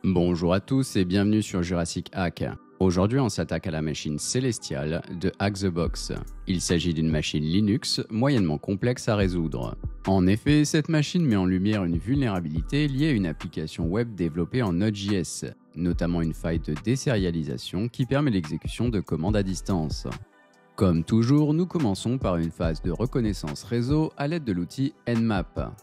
Bonjour à tous et bienvenue sur Jurassic Hack. Aujourd'hui, on s'attaque à la machine Celestial de Hack the Box. Il s'agit d'une machine Linux moyennement complexe à résoudre. En effet, cette machine met en lumière une vulnérabilité liée à une application web développée en Node.js, notamment une faille de désérialisation qui permet l'exécution de commandes à distance. Comme toujours, nous commençons par une phase de reconnaissance réseau à l'aide de l'outil Nmap.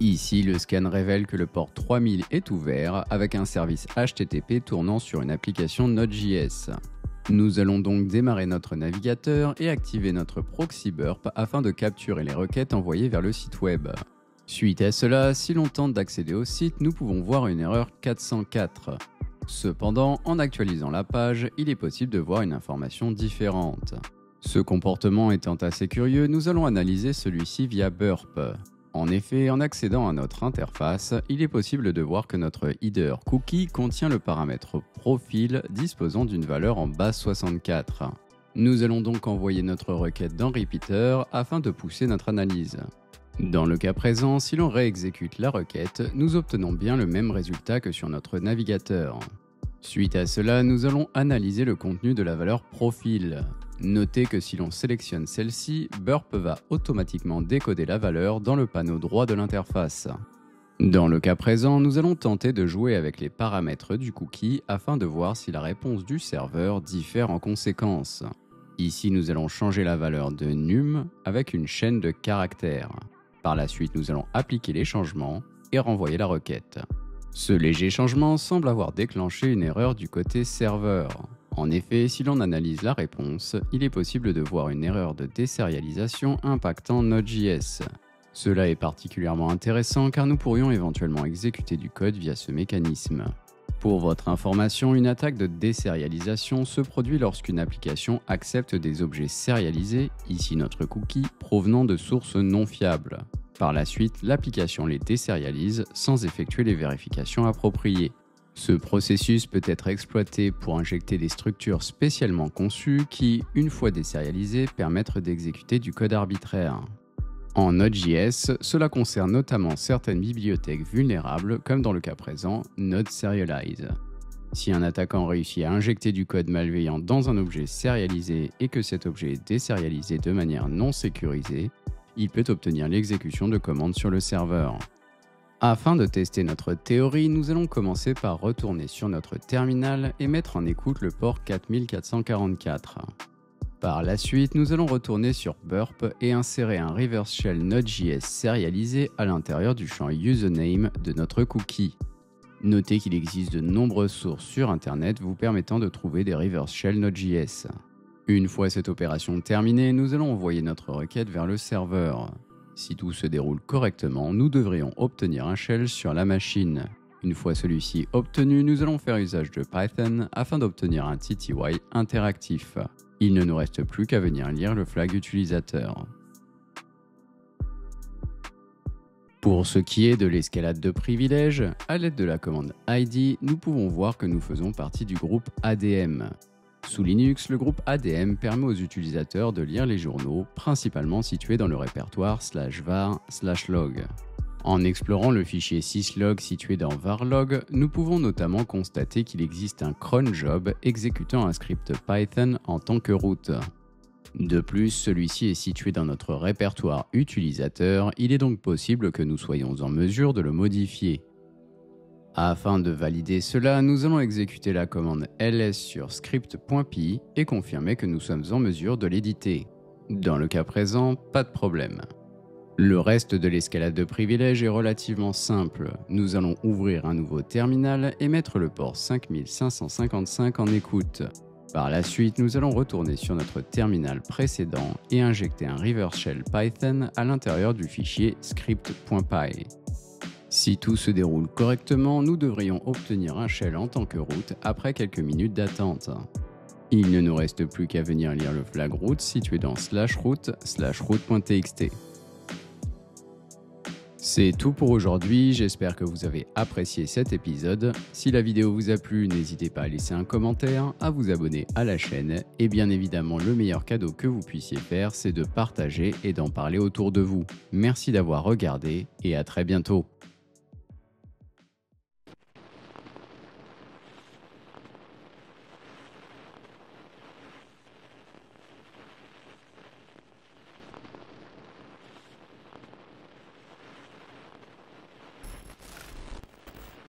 Ici, le scan révèle que le port 3000 est ouvert avec un service HTTP tournant sur une application Node.js. Nous allons donc démarrer notre navigateur et activer notre proxy burp afin de capturer les requêtes envoyées vers le site web. Suite à cela, si l'on tente d'accéder au site, nous pouvons voir une erreur 404. Cependant, en actualisant la page, il est possible de voir une information différente. Ce comportement étant assez curieux, nous allons analyser celui-ci via burp. En effet, en accédant à notre interface, il est possible de voir que notre header cookie contient le paramètre profil disposant d'une valeur en base 64. Nous allons donc envoyer notre requête dans Repeater afin de pousser notre analyse. Dans le cas présent, si l'on réexécute la requête, nous obtenons bien le même résultat que sur notre navigateur. Suite à cela, nous allons analyser le contenu de la valeur profil. Notez que si l'on sélectionne celle-ci, Burp va automatiquement décoder la valeur dans le panneau droit de l'interface. Dans le cas présent, nous allons tenter de jouer avec les paramètres du cookie afin de voir si la réponse du serveur diffère en conséquence. Ici, nous allons changer la valeur de num avec une chaîne de caractères. Par la suite, nous allons appliquer les changements et renvoyer la requête. Ce léger changement semble avoir déclenché une erreur du côté serveur. En effet, si l'on analyse la réponse, il est possible de voir une erreur de désérialisation impactant Node.js. Cela est particulièrement intéressant car nous pourrions éventuellement exécuter du code via ce mécanisme. Pour votre information, une attaque de désérialisation se produit lorsqu'une application accepte des objets sérialisés, ici notre cookie, provenant de sources non fiables. Par la suite, l'application les désérialise sans effectuer les vérifications appropriées. Ce processus peut être exploité pour injecter des structures spécialement conçues qui, une fois désérialisées, permettent d'exécuter du code arbitraire. En Node.js, cela concerne notamment certaines bibliothèques vulnérables, comme dans le cas présent, Node Serialize. Si un attaquant réussit à injecter du code malveillant dans un objet sérialisé et que cet objet est désérialisé de manière non sécurisée, il peut obtenir l'exécution de commandes sur le serveur. Afin de tester notre théorie, nous allons commencer par retourner sur notre terminal et mettre en écoute le port 4444. Par la suite, nous allons retourner sur Burp et insérer un reverse shell Node.js sérialisé à l'intérieur du champ username de notre cookie. Notez qu'il existe de nombreuses sources sur Internet vous permettant de trouver des reverse shell Node.js. Une fois cette opération terminée, nous allons envoyer notre requête vers le serveur. Si tout se déroule correctement, nous devrions obtenir un shell sur la machine. Une fois celui-ci obtenu, nous allons faire usage de Python afin d'obtenir un TTY interactif. Il ne nous reste plus qu'à venir lire le flag utilisateur. Pour ce qui est de l'escalade de privilèges, à l'aide de la commande id, nous pouvons voir que nous faisons partie du groupe ADM. Sous Linux, le groupe ADM permet aux utilisateurs de lire les journaux, principalement situés dans le répertoire /var/log. En explorant le fichier syslog situé dans varlog, nous pouvons notamment constater qu'il existe un cron job exécutant un script Python en tant que root. De plus, celui-ci est situé dans notre répertoire utilisateur, il est donc possible que nous soyons en mesure de le modifier. Afin de valider cela, nous allons exécuter la commande ls sur script.py et confirmer que nous sommes en mesure de l'éditer. Dans le cas présent, pas de problème. Le reste de l'escalade de privilèges est relativement simple. Nous allons ouvrir un nouveau terminal et mettre le port 5555 en écoute. Par la suite, nous allons retourner sur notre terminal précédent et injecter un reverse shell Python à l'intérieur du fichier script.py. Si tout se déroule correctement, nous devrions obtenir un shell en tant que root après quelques minutes d'attente. Il ne nous reste plus qu'à venir lire le flag root situé dans /root/root.txt. C'est tout pour aujourd'hui, j'espère que vous avez apprécié cet épisode. Si la vidéo vous a plu, n'hésitez pas à laisser un commentaire, à vous abonner à la chaîne et bien évidemment le meilleur cadeau que vous puissiez faire, c'est de partager et d'en parler autour de vous. Merci d'avoir regardé et à très bientôt.